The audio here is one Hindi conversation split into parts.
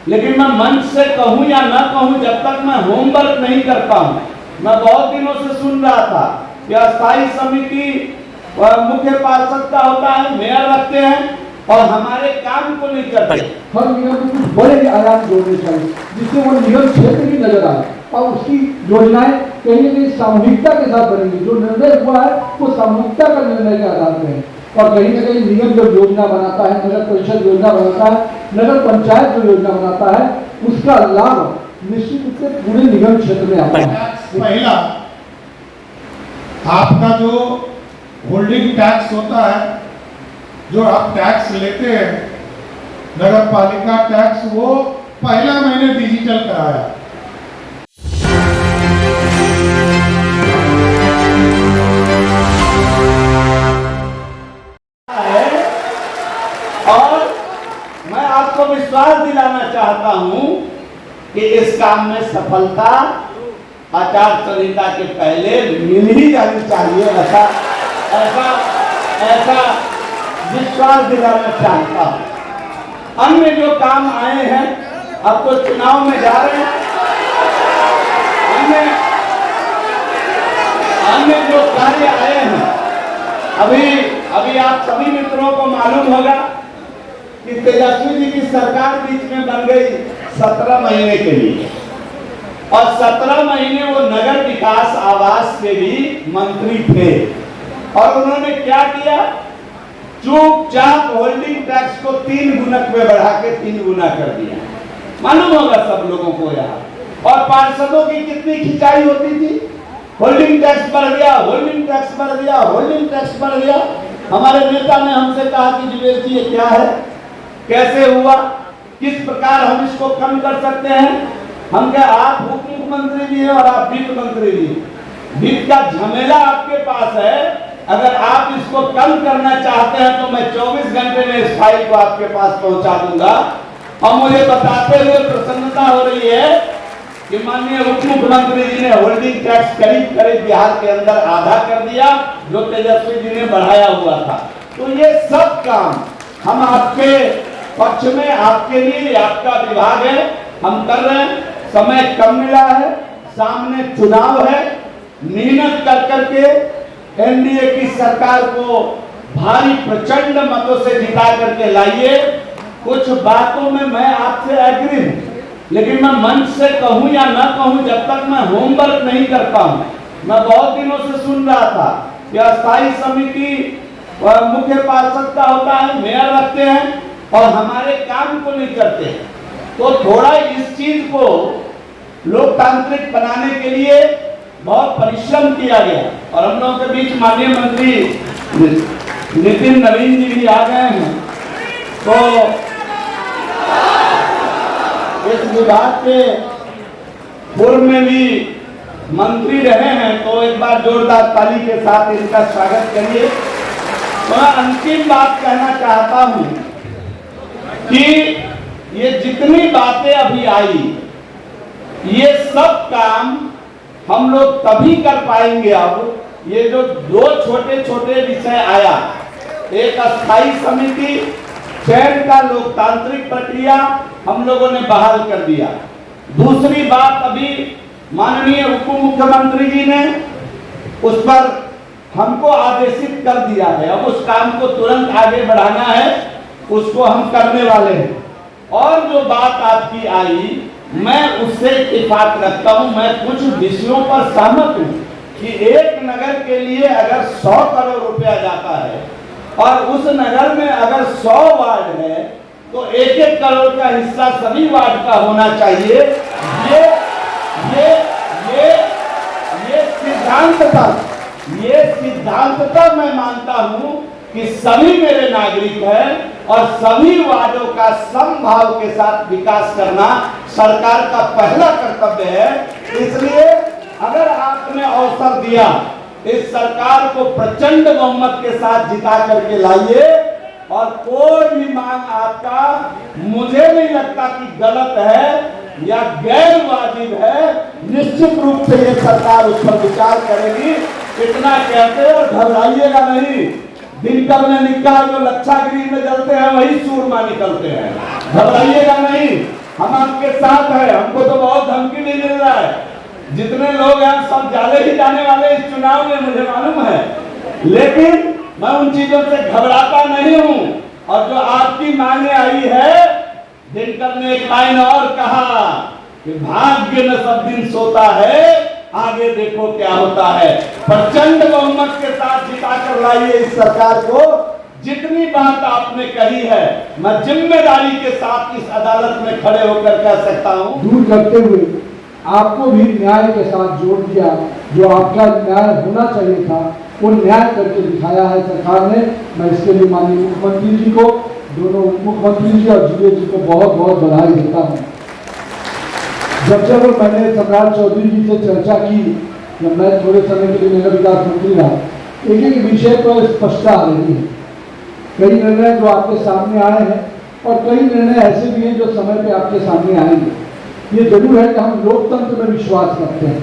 लेकिन मैं मंच से कहूं या ना कहूं, जब तक मैं होमवर्क नहीं करता हूं। मैं बहुत दिनों से सुन रहा था कि अस्थायी समिति मुख्य पार्षद का होता है, मेयर रखते हैं और हमारे काम को नहीं करते। हर निगम को कुछ बड़े आयाम जोड़ने चाहिए जिससे वो निगम क्षेत्र भी नजर आए और उसकी योजनाएं कहीं न कहीं सामूहिकता के साथ बनेंगी। जो निर्णय हुआ है वो सामूहिकता का निर्णय के आधार पर है और कहीं न कहीं निगम जब योजना बनाता है, नगर परिषद योजना बनाता है, नगर पंचायत जो योजना बनाता है, उसका लाभ निश्चित रूप से पूरे निगम क्षेत्र में आता है। पहला, आपका जो होल्डिंग टैक्स होता है, जो आप टैक्स लेते हैं नगर पालिका टैक्स, वो पहला महीने डिजिटल कराया। और मैं आपको विश्वास दिलाना चाहता हूं कि इस काम में सफलता आचार संहिता के पहले मिल ही जानी चाहिए, ऐसा ऐसा ऐसा विश्वास दिलाना चाहता हूं। अन्य जो काम आए हैं, अब तो चुनाव में जा रहे हैं, अन्य जो कार्य आए हैं, अभी आप सभी मित्रों को मालूम होगा कि तेजस्वी जी की सरकार बीच में बन गई 17 महीने के लिए और 17 महीने वो नगर विकास आवास के भी मंत्री थे और उन्होंने क्या किया, चुपचाप होल्डिंग टैक्स को 3 गुणक में बढ़ा के 3 गुना कर दिया। मालूम होगा सब लोगों को यहाँ। और पार्षदों की कितनी खिंचाई होती थी, होल्डिंग टैक्स बढ़ गया, होल्डिंग टैक्स बढ़ गया, होल्डिंग टैक्स बढ़ गया। हमारे नेता ने हमसे कहा कि जुबेर जी ये क्या है, कैसे हुआ, किस प्रकार हम इसको कम कर सकते हैं। हम क्या, आप उप मुख्यमंत्री भी हैं और आप वित्त मंत्री भी हैं, वित्त का झमेला आपके पास है। अगर आप इसको कम करना चाहते हैं तो मैं 24 घंटे में इस फाइल को आपके पास पहुंचा दूंगा। और मुझे बताते हुए प्रसन्नता हो रही है कि माननीय उप मुख्यमंत्री जी ने होल्डिंग टैक्स करीब करीब बिहार के अंदर आधा कर दिया, जो तेजस्वी जी ने बढ़ाया हुआ था। तो ये सब काम हम आपके पक्ष में, आपके लिए, आपका विभाग है, हम कर रहे हैं। समय कम मिला है, सामने चुनाव है, मेहनत कर करके एनडीए की सरकार को भारी प्रचंड मतों से जिता करके लाइए। कुछ बातों में मैं आपसे एग्री हूं, लेकिन मैं मंच से कहूं या ना कहूं, जब तक मैं होमवर्क नहीं करता हूं। मैं बहुत दिनों से सुन रहा था कि अस्थायी समिति मुख्य पार्षद का होता है, मेयर रखते हैं और हमारे काम को नहीं करते। तो थोड़ा इस चीज को लोकतांत्रिक बनाने के लिए बहुत परिश्रम किया गया और हम लोगों के बीच माननीय मंत्री नितिन नवीन जी भी आ गए हैं। तो इस विभाग के पूर्व में भी मंत्री रहे हैं, तो एक बार जोरदार ताली के साथ इनका स्वागत करिए। तो मैं अंतिम बात कहना चाहता हूं कि ये जितनी बातें अभी आई, ये सब काम हम लोग तभी कर पाएंगे। अब ये जो 2 छोटे छोटे विषय आया, एक अस्थायी समिति चयन का लोकतांत्रिक प्रक्रिया हम लोगों ने बहाल कर दिया। दूसरी बात, अभी माननीय उप मुख्यमंत्री जी ने उस पर हमको आदेशित कर दिया है, अब उस काम को तुरंत आगे बढ़ाना है, उसको हम करने वाले हैं। और जो बात आपकी आई, मैं उससे इत्तेफाक रखता हूं। मैं कुछ विषयों पर सहमत हूं कि एक नगर के लिए अगर 100 करोड़ रुपया जाता है और उस नगर में अगर 100 वार्ड है तो 1-1 करोड़ का हिस्सा सभी वार्ड का होना चाहिए। ये सिद्धांततः मैं मानता हूं कि सभी मेरे नागरिक हैं और सभी वार्डों का समभाव के साथ विकास करना सरकार का पहला कर्तव्य है। इसलिए अगर आपने अवसर दिया, इस सरकार को प्रचंड बहुमत के साथ जिता करके लाइए और कोई भी मांग आपका मुझे नहीं लगता कि गलत है या गैर वाजिब है। निश्चित रूप से ये सरकार उस पर विचार करेगी। इतना कहते और घबराइएगा नहीं। दिनकर ने लिखा, जो लक्षागृह में जलते हैं वही सूरमा निकलते हैं। घबराइएगा नहीं। हम आपके साथ हैं, हमको तो बहुत धमकी भी मिल रहा है, जितने लोग हैं सब जाले ही जाने वाले इस चुनाव में, मुझे मालूम है, लेकिन मैं उन चीजों से घबराता नहीं हूं। और जो आपकी मांगे आई है, दिनकर ने एक लाइन और कहा कि भाग्य न सब दिन सोता है, आगे देखो क्या होता है। प्रचंड बहुमत के साथ जिताकर लाइए इस सरकार को। जितनी बात आपने कही है, मैं जिम्मेदारी के साथ इस अदालत में खड़े होकर कह सकता हूं। दूर करते हुए आपको भी न्याय के साथ जोड़ दिया, जो आपका न्याय होना चाहिए था वो न्याय करके दिखाया है सरकार ने। मैं इसके लिए माननीय मुख्यमंत्री जी को, दोनों उप मुख्यमंत्री जी और जीवे जी को बहुत बहुत बधाई देता हूँ। जब मैंने सम्राट चौधरी जी से चर्चा की, जब मैं थोड़े समय के लिए नगर विकास मंत्री रहा, एक एक विषय पर स्पष्टता आ रही है। कई निर्णय जो आपके सामने आए हैं और कई निर्णय ऐसे भी हैं जो समय पे आपके सामने आएंगे। ये जरूर है कि हम लोकतंत्र में विश्वास करते हैं।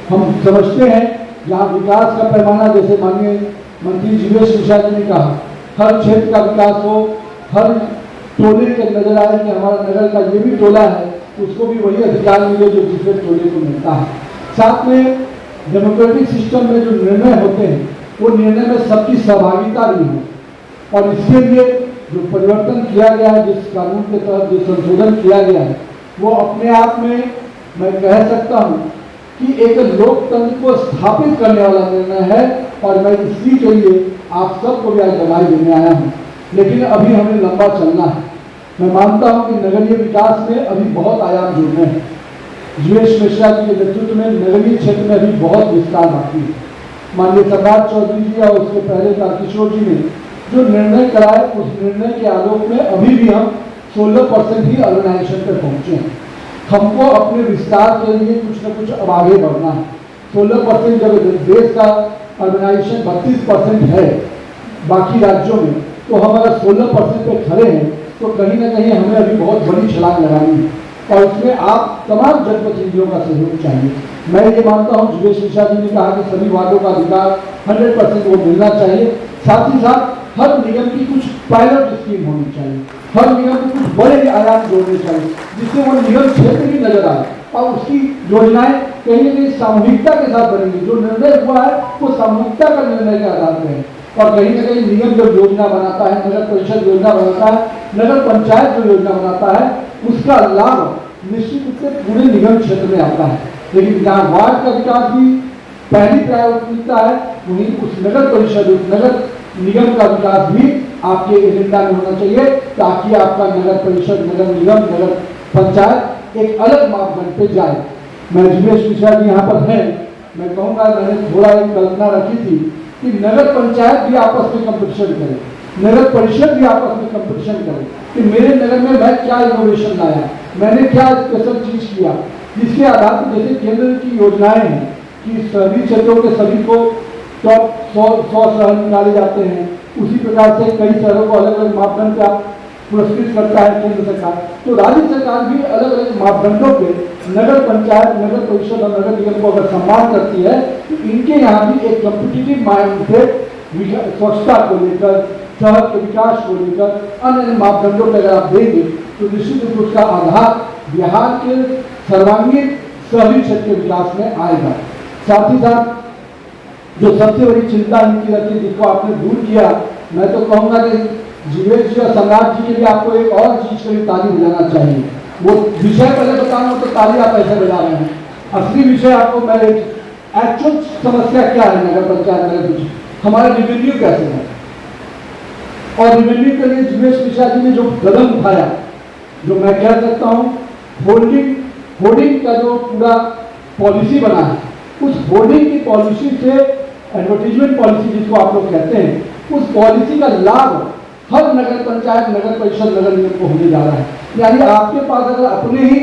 हम समझते हैं जहाँ विकास का पैमाना, जैसे माननीय मंत्री जीवेश मिश्रा जी ने कहा, हर क्षेत्र का विकास हो, हर टोले के नजर आए कि हमारा नगर का ये भी टोला है, उसको भी वही अधिकार मिले जो दूसरे टोले को मिलता है। साथ में डेमोक्रेटिक सिस्टम में जो निर्णय होते हैं वो निर्णय में सबकी सहभागिता भी हो, और इसके लिए जो परिवर्तन किया गया है, जिस कानून के तहत जो संशोधन किया गया है, वो अपने आप में मैं कह सकता हूँ कि एक लोकतंत्र को स्थापित करने वाला निर्णय है। और मैं इसी के लिए आप सबको भी आज बधाई देने आया हूँ। लेकिन अभी हमें लंबा चलना है। मैं मानता हूँ कि नगरीय विकास में अभी बहुत आयाम जुड़ने हैं। जीवेश मिश्रा जी के नेतृत्व में नगरीय क्षेत्र में अभी बहुत विस्तार बाकी है। माननीय सम्राट चौधरी जी और उसके पहले तारकिशोर जी ने जो निर्णय कराए, उस निर्णय के आलोक में अभी भी हम 16% ही अर्बनाइजेशन पर पहुंचे हैं। हमको अपने विस्तार के लिए कुछ न कुछ अब आगे बढ़ना है। 16% जब देश का अर्बनाइजेशन 32% है बाकी राज्यों में, तो हम अगर 16% पे खड़े हैं तो कहीं ना कहीं हमें अभी बहुत बड़ी छलांग लगानी है, और उसमें आप तमाम जनप्रतिनिधियों का सहयोग चाहिए। मैं ये मानता हूँ, जीवेश मिश्रा जी ने कहा कि सभी वार्डों का अधिकार 100% वो मिलना चाहिए। साथ ही साथ हर निगम की कुछ पायलट स्कीम होनी चाहिए, हर निगम को कुछ बड़े आयाम जोड़ने चाहिए, जिससे वो निगम क्षेत्र भी नजर आए और उसकी योजनाएं कहीं न कहीं सामूहिकता के साथ बनेंगी। जो निर्णय हुआ है वो सामूहिकता का निर्णय के आधार पर है, और कहीं न कहीं निगम जो योजना बनाता है, नगर परिषद योजना बनाता है, नगर पंचायत जो योजना बनाता है, उसका लाभ निश्चित रूप से पूरे निगम क्षेत्र में आता है। लेकिन जहाँ वार्ड का विकास भी पहली प्राथमिकता है, वहीं उस नगर परिषद, उस नगर निगम का विकास भी आपके एजेंडा में होना चाहिए, ताकि आपका नगर परिषद, नगर निगम, नगर पंचायत एक अलग मापदंड पे जाए। मैं जीवेश मिश्रा जी यहाँ पर हैं, मैं कहूँगा, मैंने थोड़ा एक कल्पना रखी थी कि नगर पंचायत भी आपस में कंपटीशन करे, नगर परिषद भी आपस में कंपटीशन करे कि मेरे नगर में मैं क्या इनोवेशन लाया, मैंने क्या स्पेशल चीज किया, जिसके आधार पर जैसे केंद्र की योजनाएं हैं कि सभी क्षेत्रों के सभी को टॉप 100 शहर निकाले जाते हैं, उसी प्रकार से कई शहरों को अलग अलग मापदंड पे आप पुरस्कृत करता है केंद्र सरकार। तो राज्य सरकार भी अलग अलग मापदंडों पे नगर पंचायत, नगर परिषद और नगर निगम को अगर सम्मान करती है, तो इनके यहाँ भी एक कॉम्पिटिटिव माइंडसेट स्वच्छता को लेकर, शहर के विकास को लेकर, अन्य मापदंडों पर अगर आप देंगे तो निश्चित रूप से उसका आधार बिहार के सर्वांगीण शहरी क्षेत्र के विकास में आएगा। साथ ही साथ जो सबसे बड़ी चिंता इनकी रहती है, जिसको आपने दूर किया, मैं तो कहूँगा कि जीवेश जी और सम्राट जी के लिए आपको एक और चीज के लिए ताली बजाना चाहिए। वो विषय पहले बताना हो तो ताली आप ऐसे बजा रहे हैं, असली विषय आपको मैं एक्चुअल समस्या क्या है नगर पंचायत, नगर परिषद, हमारा रेवेन्यू कैसे है, और रेवेन्यू के लिए जीवेश मिश्रा जी ने जो कदम उठाया, जो मैं कह सकता हूँ होर्डिंग का जो पूरा पॉलिसी बना है, उस होर्डिंग की पॉलिसी से एडवर्टीजमेंट पॉलिसी जिसको आप लोग कहते हैं, उस पॉलिसी का लाभ हर नगर पंचायत, नगर परिषद, नगर निगम को होने जा रहा है। यानी आपके पास अगर अपने ही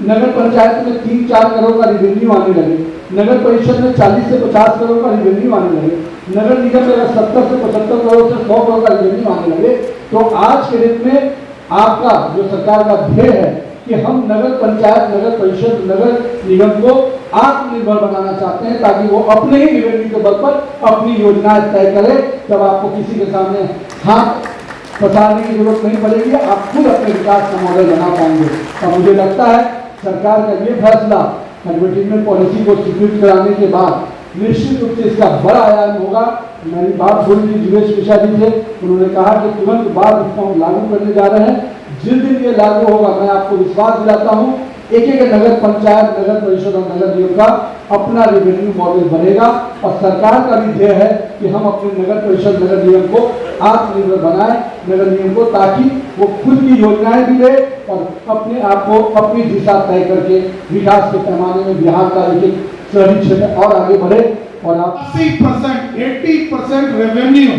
नगर पंचायत में 3-4 करोड़ का रेवेन्यू आने लगे, नगर परिषद में 40 से 50 करोड़ का रेवेन्यू आने लगे, नगर निगम में अगर 70 से 75 करोड़ से 100 करोड़ का रेवेन्यू आने लगे, तो आज के डेट में आपका जो सरकार का ध्येय है कि हम नगर पंचायत, नगर परिषद, नगर निगम को आत्मनिर्भर बनाना चाहते हैं, ताकि वो अपने ही रेवेन्यू के बल पर अपनी योजनाएं तय करें। तब आपको किसी के सामने हाथ पसारने की जरूरत नहीं पड़ेगी, आप खुद अपने विकास का मॉडल बना पाएंगे। तो मुझे लगता है सरकार का ये फैसला एडवर्टीजमेंट पॉलिसी को स्वीकृत कराने के बाद निश्चित रूप से इसका बड़ा आयाम होगा। मेरी बात सुन ली जुगेश मिश्रा जी थे, उन्होंने कहा कि तुरंत बाद इसको हम लागू करने जा रहे हैं। जिस दिन ये लागू होगा मैं आपको विश्वास दिलाता हूँ एक एक नगर पंचायत, नगर परिषद और नगर निगम का अपना रेवेन्यू मॉडल बनेगा और सरकार का भी ध्येय है कि हम अपने नगर परिषद, नगर निगम को आत्मनिर्भर बनाएं, नगर निगम को, ताकि वो खुद की योजनाएं भी दे और अपने आप को अपनी दिशा तय करके विकास के पैमाने में बिहार का एक शहरी क्षेत्र और आगे बढ़े। और आप 80% रेवेन्यू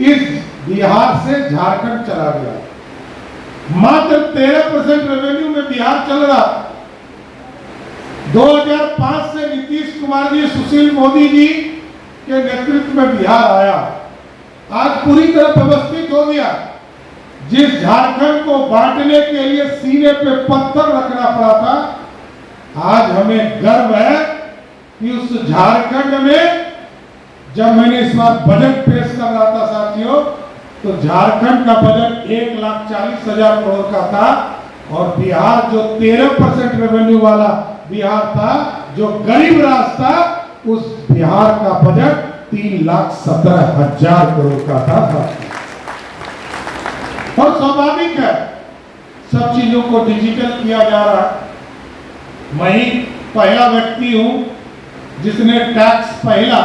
इस बिहार से झारखंड चला गया, मात्र 13% रेवेन्यू में बिहार चल रहा। 2005 से नीतीश कुमार जी, सुशील मोदी जी के नेतृत्व में बिहार आया, आज पूरी तरह व्यवस्थित हो गया। जिस झारखंड को बांटने के लिए सीने पे पत्थर रखना पड़ा था, आज हमें गर्व है कि उस झारखंड में, जब मैंने इस बार बजट पेश कर रहा था साथियों, तो झारखंड का बजट 1,40,000 करोड़ का था और बिहार जो 13% रेवेन्यू वाला बिहार था, जो गरीब राज्य था, उस बिहार का बजट 3,17,000 करोड़ का था। और स्वाभाविक है, सब चीजों को डिजिटल किया जा रहा है। मैं ही पहला व्यक्ति हूं जिसने टैक्स पहला,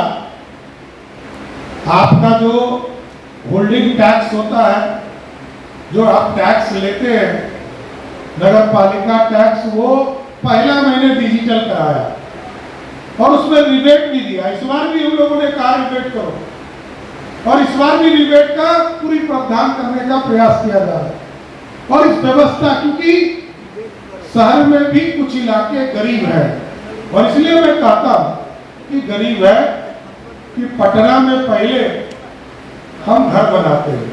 आपका जो होल्डिंग टैक्स होता है, जो आप टैक्स लेते हैं नगर पालिका टैक्स, वो पहला मैंने डिजिटल कराया और उसमें रिबेट भी दिया। इस बार भी हम लोगों ने कहा रिबेट करो और इस बार भी रिबेट का पूरी प्रावधान करने का प्रयास किया जा रहा है। और इस व्यवस्था, क्योंकि शहर में भी कुछ इलाके गरीब है और इसलिए मैं कहता हूं कि गरीब है कि पटना में पहले हम घर बनाते हैं,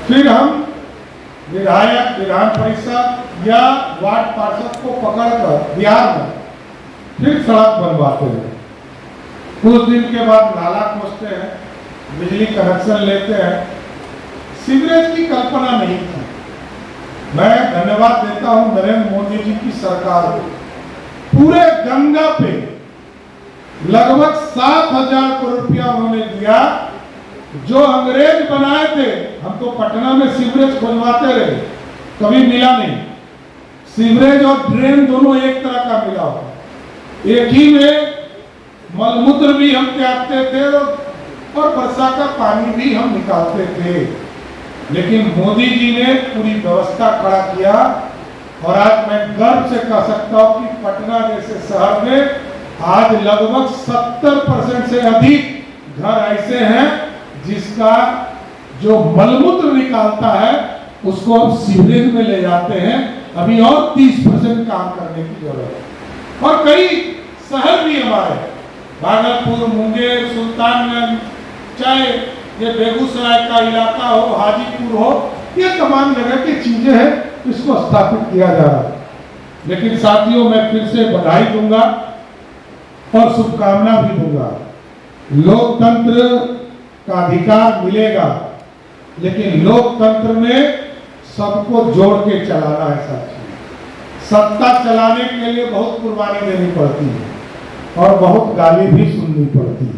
फिर हम विधायक, विधान परिषद या वार्ड पार्षद को पकड़कर बिहार में फिर सड़क बनवाते हैं। कुछ दिन के बाद नाला खोदते हैं, बिजली कनेक्शन लेते हैं। सीवरेज की कल्पना नहीं थी। मैं धन्यवाद देता हूं नरेंद्र मोदी जी की सरकार को। पूरे गंगा पे लगभग 7,000 करोड़ रुपया उन्होंने दिया, जो अंग्रेज बनाए थे। हम तो पटना में सीवरेज खुलवाते रहे, कभी मिला नहीं। सीवरेज और ड्रेन दोनों एक तरह का मिला हुआ, एक ही में मलमूत्र भी हम त्यागते थे और वर्षा का पानी भी हम निकालते थे। लेकिन मोदी जी ने पूरी व्यवस्था खड़ा किया और आज मैं गर्व से कह सकता हूं कि पटना जैसे शहर में आज लगभग 70% से अधिक घर ऐसे हैं जिसका जो मलमूत्र निकालता है उसको अब सीवरेज में ले जाते हैं। अभी और 30% काम करने की जरूरत है। और कई शहर भी हमारे, भागलपुर, मुंगेर, सुल्तानगंज, चाहे ये बेगूसराय का इलाका हो, हाजीपुर हो, ये तमाम जगह की चीजें हैं, इसको स्थापित किया जा रहा है। लेकिन साथियों, मैं फिर से बधाई दूंगा और शुभकामना भी दूंगा। लोकतंत्र का अधिकार मिलेगा, लेकिन लोकतंत्र में सबको जोड़ के चलाना है साथियों। सत्ता चलाने के लिए बहुत कुर्बानी देनी पड़ती है और बहुत गाली भी सुननी पड़ती है।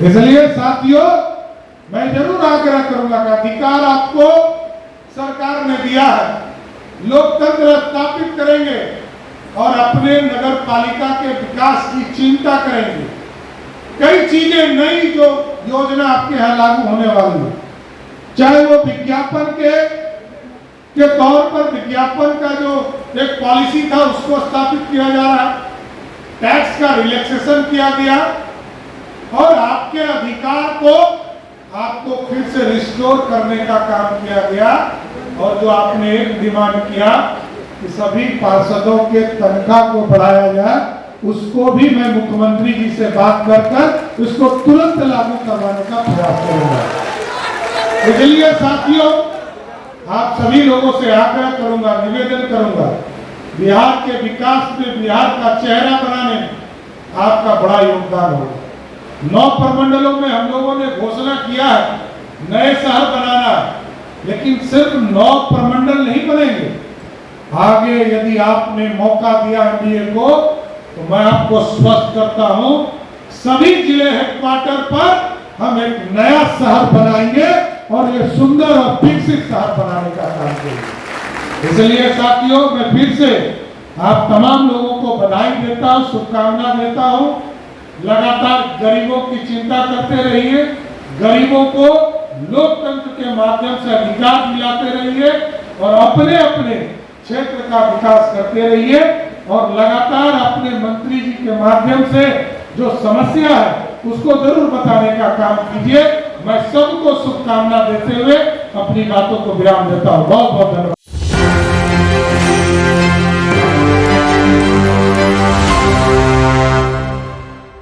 इसलिए साथियों, मैं जरूर आग्रह करूंगा कि अधिकार आपको सरकार ने दिया है, लोकतंत्र स्थापित करेंगे और अपने नगर पालिका के विकास की चिंता करेंगे। कई चीजें नई जो योजना आपके यहाँ लागू होने वाली है, चाहे वो विज्ञापन के तौर पर विज्ञापन का जो एक पॉलिसी था उसको स्थापित किया जा रहा है, टैक्स का रिलैक्सेशन किया गया और आपके अधिकार को आपको फिर से रिस्टोर करने का काम किया गया। और जो आपने एक डिमांड किया कि सभी पार्षदों के तनख्वाह को बढ़ाया जाए, उसको भी मैं मुख्यमंत्री जी से बात कर उसको तुरंत लागू करवाने का प्रयास करूंगा। इसलिए साथियों, आप सभी लोगों से आग्रह करूंगा, निवेदन करूंगा, बिहार के विकास में, बिहार का चेहरा बनाने में आपका बड़ा योगदान होगा। 9 प्रमंडलों में हम लोगों ने घोषणा किया है नए शहर बनाना, लेकिन सिर्फ 9 प्रमंडल नहीं बनेंगे। आगे यदि आपने मौका दिया एनडीए को, तो मैं आपको स्पष्ट करता हूं, सभी जिले हेडक्वार्टर पर हम एक नया शहर बनाएंगे और ये सुंदर और विकसित शहर बनाने का काम करेंगे। इसलिए साथियों, मैं फिर से आप तमाम लोगों को बधाई देता हूं, शुभकामना देता हूं। लगातार गरीबों की चिंता करते रहिए, गरीबों को लोकतंत्र के माध्यम से अधिकार दिलाते रहिए और अपने अपने क्षेत्र का विकास करते रहिए और लगातार अपने मंत्री जी के माध्यम से जो समस्या है उसको जरूर बताने का काम कीजिए। मैं सबको शुभकामना देते हुए अपनी बातों को विराम देता हूँ। बहुत बहुत धन्यवाद।